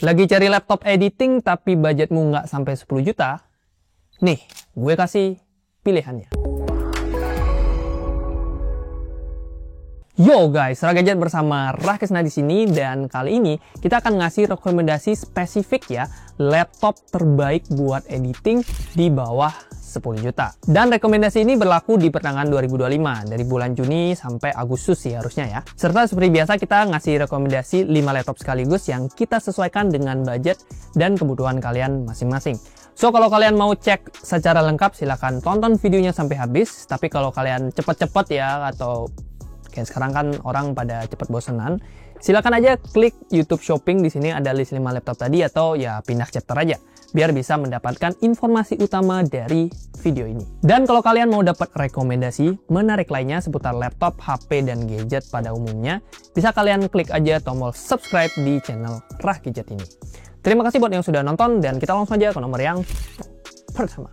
Lagi cari laptop editing tapi budgetmu nggak sampai 10 juta? Nih, gue kasih pilihannya. Yo guys, Ragadget bersama Rahkesna di sini, dan kali ini kita akan ngasih rekomendasi spesifik ya, laptop terbaik buat editing di bawah 10 juta. Dan rekomendasi ini berlaku di pertengahan 2025, dari bulan Juni sampai Agustus sih harusnya ya. Serta seperti biasa kita ngasih rekomendasi 5 laptop sekaligus yang kita sesuaikan dengan budget dan kebutuhan kalian masing-masing. So, kalau kalian mau cek secara lengkap silahkan tonton videonya sampai habis. Tapi kalau kalian cepet-cepet ya, atau kayak sekarang kan orang pada cepet bosenan, silakan aja klik YouTube Shopping. Di sini ada list 5 laptop tadi, atau ya pindah chapter aja biar bisa mendapatkan informasi utama dari video ini. Dan kalau kalian mau dapat rekomendasi menarik lainnya seputar laptop, HP, dan gadget pada umumnya, bisa kalian klik aja tombol subscribe di channel Rahgadget ini. Terima kasih buat yang sudah nonton, dan kita langsung aja ke nomor yang pertama.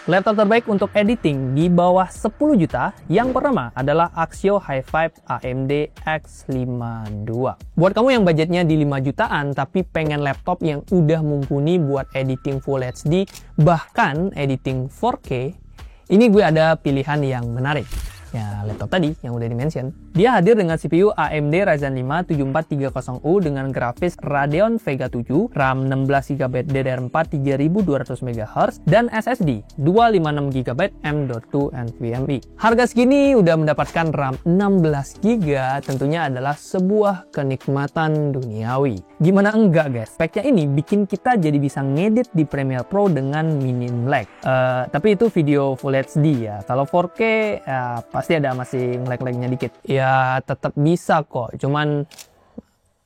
Laptop terbaik untuk editing di bawah 10 juta, yang pertama adalah Axio Hi-Fi AMD X52. Buat kamu yang budgetnya di 5 jutaan tapi pengen laptop yang udah mumpuni buat editing Full HD, bahkan editing 4K, ini gue ada pilihan yang menarik. Ya, laptop tadi yang udah di-mention. Dia hadir dengan CPU AMD Ryzen 5 7430U dengan grafis Radeon Vega 7, RAM 16GB DDR4 3200 MHz, dan SSD 256GB M.2 NVMe. Harga segini udah mendapatkan RAM 16GB, tentunya adalah sebuah kenikmatan duniawi. Gimana enggak guys? Speknya ini bikin kita jadi bisa ngedit di Premiere Pro dengan minim lag. Tapi itu video Full HD ya. Kalau 4K ya pasti ada masih nge-lag-lagnya dikit. Ya tetap bisa kok, cuman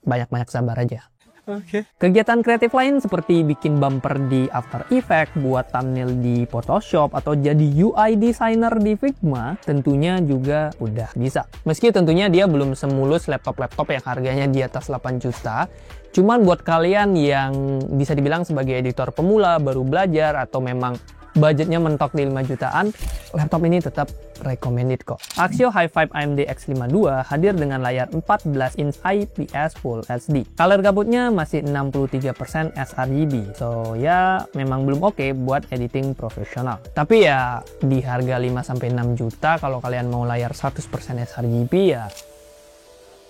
banyak-banyak sabar aja. Oke. Kegiatan kreatif lain seperti bikin bumper di After Effects, buat thumbnail di Photoshop, atau jadi UI designer di Figma tentunya juga udah bisa. Meski tentunya dia belum semulus laptop-laptop yang harganya di atas 8 juta. Cuman buat kalian yang bisa dibilang sebagai editor pemula, baru belajar, atau memang budgetnya mentok di 5 jutaan, laptop ini tetap recommended kok. Axio Hi-Fi AMD X52 hadir dengan layar 14 inch IPS Full HD. Color gabutnya masih 63% sRGB. So ya memang belum oke buat editing profesional. Tapi ya di harga 5-6 juta kalau kalian mau layar 100% sRGB ya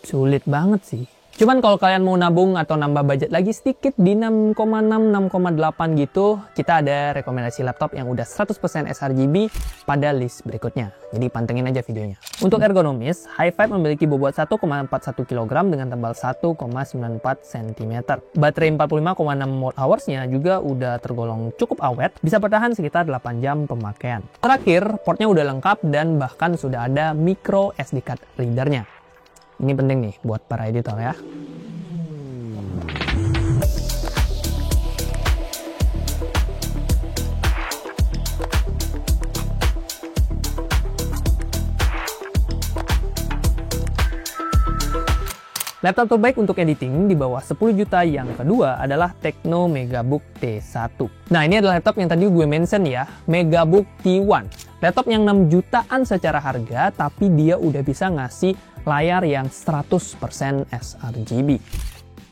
sulit banget sih. Cuman kalau kalian mau nabung atau nambah budget lagi sedikit di 6,6-6,8 gitu, kita ada rekomendasi laptop yang udah 100% sRGB pada list berikutnya. Jadi pantengin aja videonya. Untuk ergonomis, Hi-Fi memiliki bobot 1,41 kg dengan tebal 1,94 cm. Baterai 45,6 watt-hoursnya juga udah tergolong cukup awet, bisa bertahan sekitar 8 jam pemakaian. Terakhir, portnya udah lengkap dan bahkan sudah ada micro SD card readernya. Ini penting nih buat para editor ya. Laptop terbaik untuk editing di bawah 10 juta yang kedua adalah Tecno Megabook T1. Nah, ini adalah laptop yang tadi gue mention ya, Megabook T1. Laptop yang 6 jutaan secara harga, tapi dia udah bisa ngasih layar yang 100% sRGB.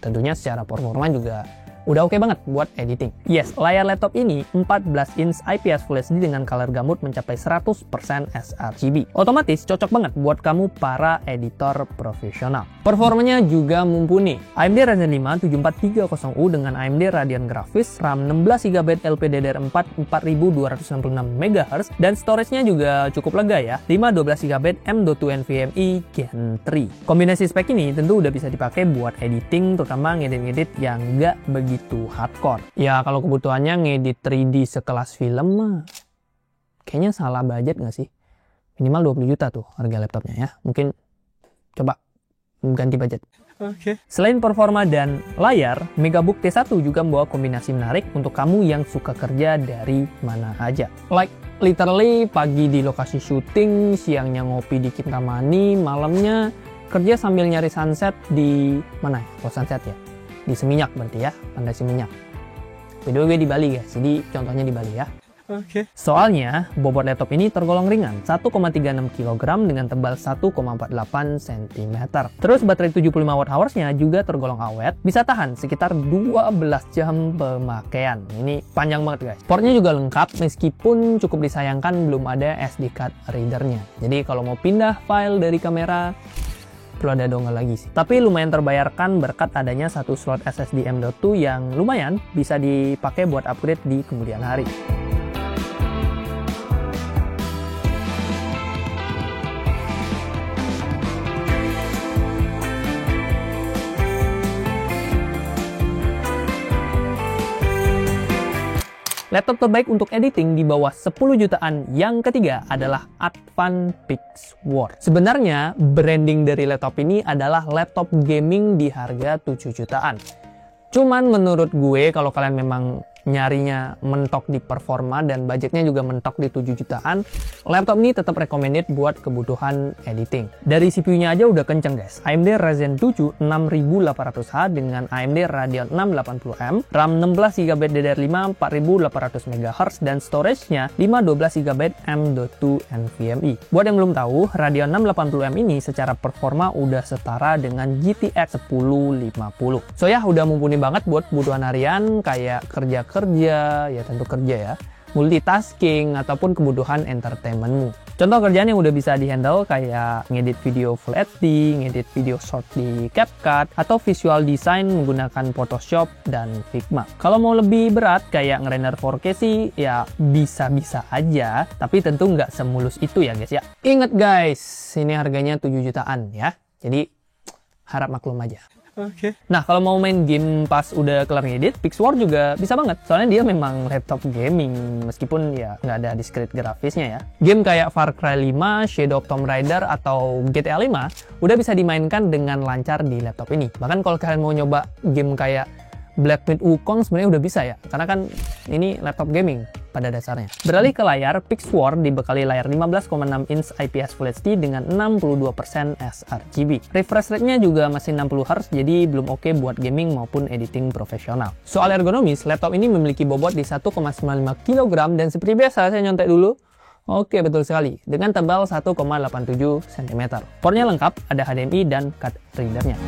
Tentunya secara performa juga udah oke banget buat editing. Yes, layar laptop ini 14 inch IPS Full HD dengan color gamut mencapai 100% sRGB. Otomatis cocok banget buat kamu para editor profesional. Performanya juga mumpuni. AMD Ryzen 5 7430U dengan AMD Radeon grafis, RAM 16GB LPDDR4 4266 MHz, dan storage-nya juga cukup lega ya, 512GB M.2 NVMe Gen 3. Kombinasi spek ini tentu udah bisa dipakai buat editing, terutama ngedit-ngedit yang nggak begitu hardcore. Ya kalau kebutuhannya ngedit 3D sekelas film mah kayaknya salah budget nggak sih? Minimal 20 juta tuh harga laptopnya ya. Mungkin coba ganti budget. Oke. Selain performa dan layar, Megabook T1 juga membawa kombinasi menarik untuk kamu yang suka kerja dari mana aja. Like literally pagi di lokasi syuting, siangnya ngopi di Kintamani, malamnya kerja sambil nyari sunset di mana ya? Oh, sunset ya? Di Seminyak berarti ya, Pantai Seminyak. By the way, di Bali guys, jadi contohnya di Bali ya. Oke. Soalnya, bobot laptop ini tergolong ringan, 1,36 kg dengan tebal 1,48 cm. Terus baterai 75 Wh-nya juga tergolong awet, bisa tahan sekitar 12 jam pemakaian. Ini panjang banget guys. Portnya juga lengkap, meskipun cukup disayangkan belum ada SD card readernya. Jadi kalau mau pindah file dari kamera, perlu ada dongle lagi sih. Tapi lumayan terbayarkan berkat adanya satu slot SSD M.2 yang lumayan bisa dipakai buat upgrade di kemudian hari. Laptop terbaik untuk editing di bawah 10 jutaan yang ketiga adalah Advan Pixwar. Sebenarnya branding dari laptop ini adalah laptop gaming di harga 7 jutaan. Cuman menurut gue kalau kalian memang nyarinya mentok di performa dan budgetnya juga mentok di 7 jutaan, laptop ini tetap recommended buat kebutuhan editing. Dari CPU-nya aja udah kenceng guys. AMD Ryzen 7 6800H dengan AMD Radeon 680M, RAM 16GB DDR5 4800 MHz dan storage-nya 512GB M.2 NVMe. Buat yang belum tahu, Radeon 680M ini secara performa udah setara dengan GTX 1050. So ya, udah mumpuni banget buat kebutuhan harian kayak kerja, ya tentu kerja ya, multitasking, ataupun kebutuhan entertainmentmu. Contoh kerjaan yang udah bisa dihandle kayak ngedit video Full HD, ngedit video short di CapCut, atau visual design menggunakan Photoshop dan Figma. Kalau mau lebih berat kayak ngerender 4K sih ya bisa-bisa aja, tapi tentu nggak semulus itu ya guys ya. Ingat guys, ini harganya 7 jutaan ya, jadi harap maklum aja. Oke. Nah, kalau mau main game pas udah kelar ngedit, Pixwar juga bisa banget. Soalnya dia memang laptop gaming, meskipun ya nggak ada discrete grafisnya ya. Game kayak Far Cry 5, Shadow of Tomb Raider, atau GTA 5 udah bisa dimainkan dengan lancar di laptop ini. Bahkan kalau kalian mau nyoba game kayak Black Myth Wukong sebenarnya udah bisa ya, karena kan ini laptop gaming pada dasarnya. Beralih ke layar, Pixwar dibekali layar 15,6 inch IPS Full HD dengan 62% sRGB. Refresh rate-nya juga masih 60Hz, jadi belum oke buat gaming maupun editing profesional. Soal ergonomis, laptop ini memiliki bobot di 1,95 kg dan seperti biasa saya nyontek dulu. Oke, betul sekali. Dengan tebal 1,87 cm. Portnya lengkap, ada HDMI dan card readernya.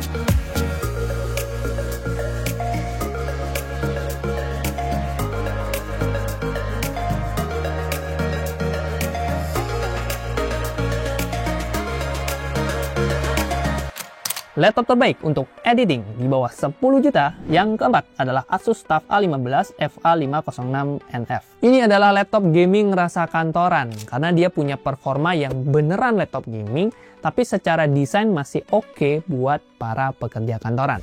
Laptop terbaik untuk editing di bawah 10 juta yang keempat adalah Asus TUF A15 FA506NF. Ini adalah laptop gaming rasa kantoran karena dia punya performa yang beneran laptop gaming, tapi secara desain masih oke buat para pekerja kantoran.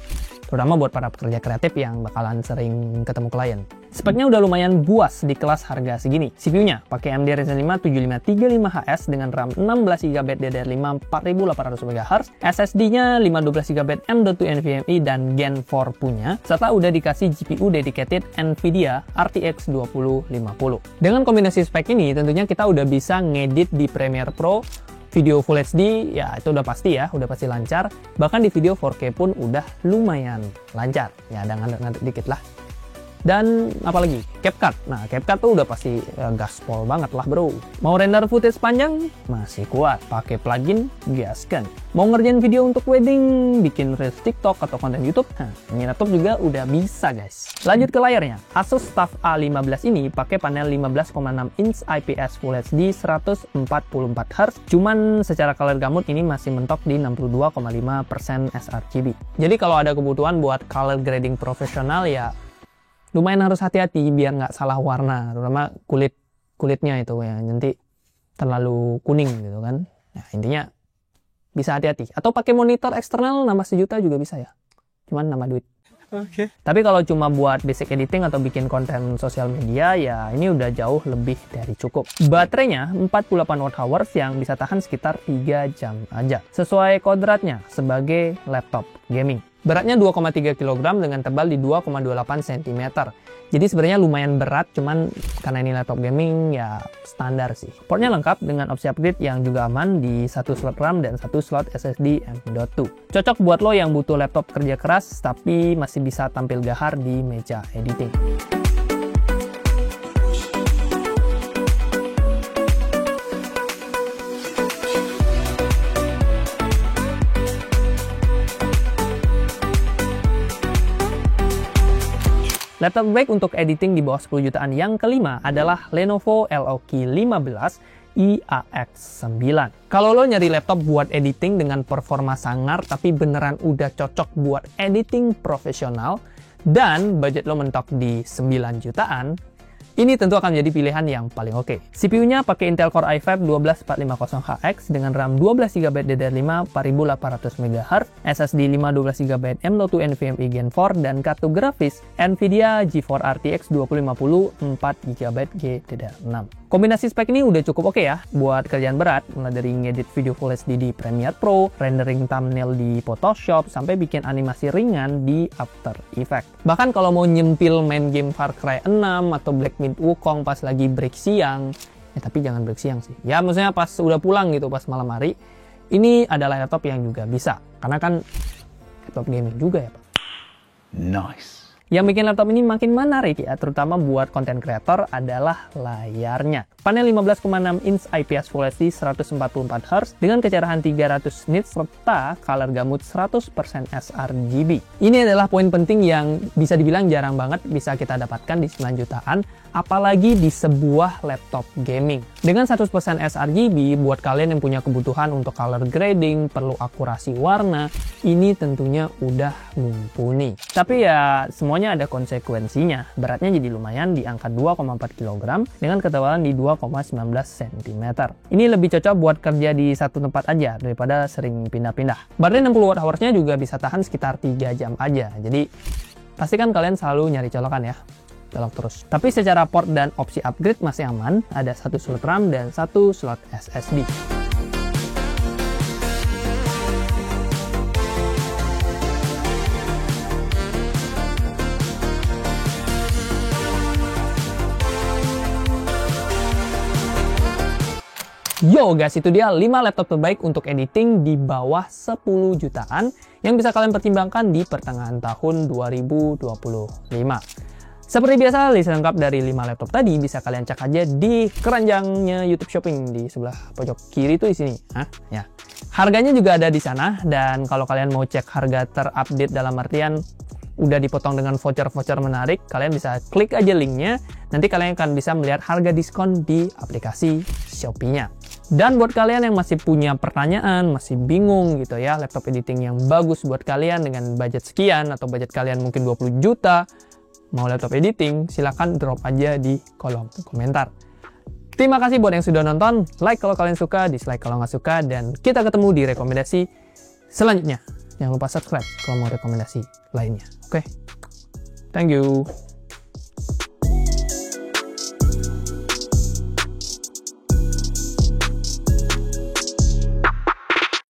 Terutama buat para pekerja kreatif yang bakalan sering ketemu klien. Speknya udah lumayan buas di kelas harga segini. CPU-nya pakai AMD Ryzen 5 7535HS dengan RAM 16GB DDR5 4800 MHz, SSD-nya 512GB M.2 NVMe dan Gen 4 punya, serta udah dikasih GPU dedicated NVIDIA RTX 2050. Dengan kombinasi spek ini, tentunya kita udah bisa ngedit di Premiere Pro, video Full HD ya itu udah pasti lancar, bahkan di video 4K pun udah lumayan lancar ya, ada ngantuk-ngantuk dikit lah. Dan apalagi CapCut, nah CapCut tuh udah pasti gaspol banget lah bro. Mau render footage panjang masih kuat, pakai plugin gaskan. Mau ngerjain video untuk wedding, bikin reels TikTok atau konten YouTube, nah ini laptop juga udah bisa guys. Lanjut ke layarnya, Asus TUF A15 ini pakai panel 15,6 inch IPS Full HD 144Hz, cuman secara color gamut ini masih mentok di 62,5% sRGB. Jadi kalau ada kebutuhan buat color grading profesional ya lumayan harus hati-hati biar nggak salah warna, terutama kulitnya itu ya, nanti terlalu kuning gitu kan. Nah, intinya bisa hati-hati. Atau pakai monitor eksternal nambah 1 juta juga bisa ya, cuman nambah duit. Oke. Tapi kalau cuma buat basic editing atau bikin konten sosial media ya ini udah jauh lebih dari cukup. Baterainya 48 Wh yang bisa tahan sekitar 3 jam aja. Sesuai kodratnya sebagai laptop gaming. Beratnya 2,3 kg dengan tebal di 2,28 cm. Jadi sebenarnya lumayan berat, cuman karena ini laptop gaming ya standar sih. Portnya lengkap dengan opsi upgrade yang juga aman di 1 slot RAM dan 1 slot SSD M.2. Cocok buat lo yang butuh laptop kerja keras tapi masih bisa tampil gahar di meja editing. Laptop terbaik untuk editing di bawah 10 jutaan yang kelima adalah Lenovo LOQ 15 IAX9. Kalau lo nyari laptop buat editing dengan performa sangar tapi beneran udah cocok buat editing profesional dan budget lo mentok di 9 jutaan, ini tentu akan menjadi pilihan yang paling oke. CPU-nya pakai Intel Core i5 12450HX dengan RAM 12GB DDR5 4800 MHz, SSD 512GB M.2 NVMe Gen 4, dan kartu grafis Nvidia GeForce RTX 2050 4GB GDDR6. Kombinasi spek ini udah cukup oke ya buat kerjaan berat, mulai dari ngedit video Full HD di Premiere Pro, rendering thumbnail di Photoshop, sampai bikin animasi ringan di After Effects. Bahkan kalau mau nyempil main game Far Cry 6 atau Black Myth Wukong pas lagi break siang, tapi jangan break siang sih. Ya maksudnya pas udah pulang gitu, pas malam hari, ini adalah laptop yang juga bisa. Karena kan laptop gaming juga ya Pak. Nice. Yang bikin laptop ini makin menarik ya, terutama buat konten kreator adalah layarnya. Panel 15,6 inch IPS Full HD 144Hz dengan kecerahan 300 nits serta color gamut 100% sRGB. Ini adalah poin penting yang bisa dibilang jarang banget bisa kita dapatkan di 9 jutaan, apalagi di sebuah laptop gaming. Dengan 100% sRGB, buat kalian yang punya kebutuhan untuk color grading, perlu akurasi warna, ini tentunya udah mumpuni. Tapi ya semuanya ada konsekuensinya. Beratnya jadi lumayan di angka 2,4 kg dengan ketebalan di 2,19 cm. Ini lebih cocok buat kerja di satu tempat aja daripada sering pindah-pindah. Baterai 60 Wh-nya juga bisa tahan sekitar 3 jam aja. Jadi pastikan kalian selalu nyari colokan ya. Colok terus. Tapi secara port dan opsi upgrade masih aman, ada 1 slot RAM dan 1 slot SSD. Yo guys, itu dia 5 laptop terbaik untuk editing di bawah 10 jutaan yang bisa kalian pertimbangkan di pertengahan tahun 2025. Seperti biasa, list lengkap dari 5 laptop tadi bisa kalian cek aja di keranjangnya YouTube Shopping di sebelah pojok kiri tuh di sini. Ya. Harganya juga ada di sana, dan kalau kalian mau cek harga terupdate dalam artian udah dipotong dengan voucher-voucher menarik, kalian bisa klik aja linknya. Nanti kalian akan bisa melihat harga diskon di aplikasi Shopee-nya. Dan buat kalian yang masih punya pertanyaan, masih bingung gitu ya, laptop editing yang bagus buat kalian dengan budget sekian, atau budget kalian mungkin 20 juta, mau laptop editing, silahkan drop aja di kolom komentar. Terima kasih buat yang sudah nonton, like kalau kalian suka, dislike kalau nggak suka, dan kita ketemu di rekomendasi selanjutnya. Jangan lupa subscribe kalau mau rekomendasi lainnya. Oke? Thank you.